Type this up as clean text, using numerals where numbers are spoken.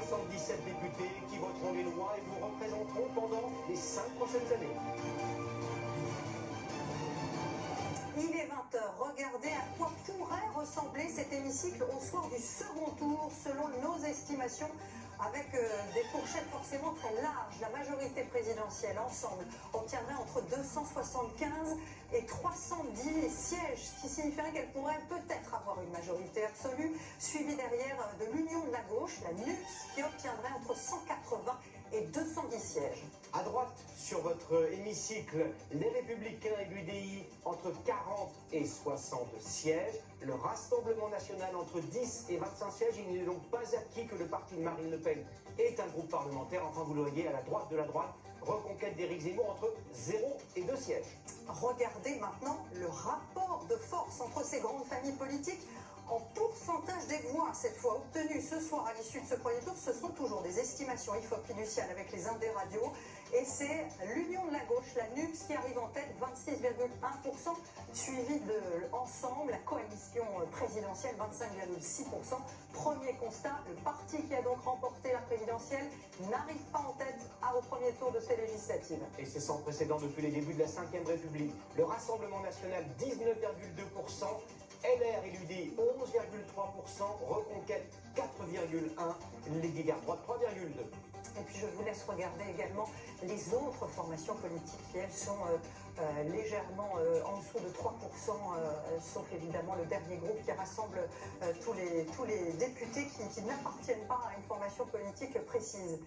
77 députés qui voteront les lois et vous représenteront pendant les 5 prochaines années. Il est 20h. Regardez à quoi pourrait ressembler cet hémicycle au soir du second tour, selon nos estimations, avec des fourchettes forcément très larges. La majorité présidentielle, ensemble, obtiendrait entre 275 et 310 sièges, ce qui signifierait qu'elle pourrait peut-être avoir une majorité absolue, suivie derrière de l'Union de la gauche, la NUPS, qui obtiendrait entre 180 et 210 sièges. À droite, sur votre hémicycle, les Républicains et l'UDI entre 40 et 60 sièges. Le Rassemblement national entre 10 et 25 sièges. Il n'est donc pas acquis que le parti de Marine Le Pen est un groupe parlementaire. Enfin, vous le voyez, à la droite de la droite, reconquête d'Éric Zemmour entre 0 et 2 sièges. Regardez maintenant le rapport de force entre ces grandes familles politiques en pourcentage des voix, cette fois obtenues ce soir à l'issue de ce premier tour. Ce sont toujours des estimations fiduciales avec les Indés radios. Et c'est l'Union de la gauche, la NUPS, qui arrive en tête, 26,1%, suivi de Ensemble, la coalition présidentielle, 25,6%. Premier constat, le parti qui a donc remporté la présidentielle n'arrive pas en tête au premier tour de ces législatives. Et c'est sans précédent depuis les débuts de la Ve République. Le Rassemblement national, 19,2%. LR et l'UDI, 11,3%, Reconquête, 4,1%, les Guégards, droite, 3,2%. Et puis je vous laisse regarder également les autres formations politiques qui, elles, sont légèrement en dessous de 3%, sauf évidemment le dernier groupe qui rassemble tous les députés qui n'appartiennent pas à une formation politique précise.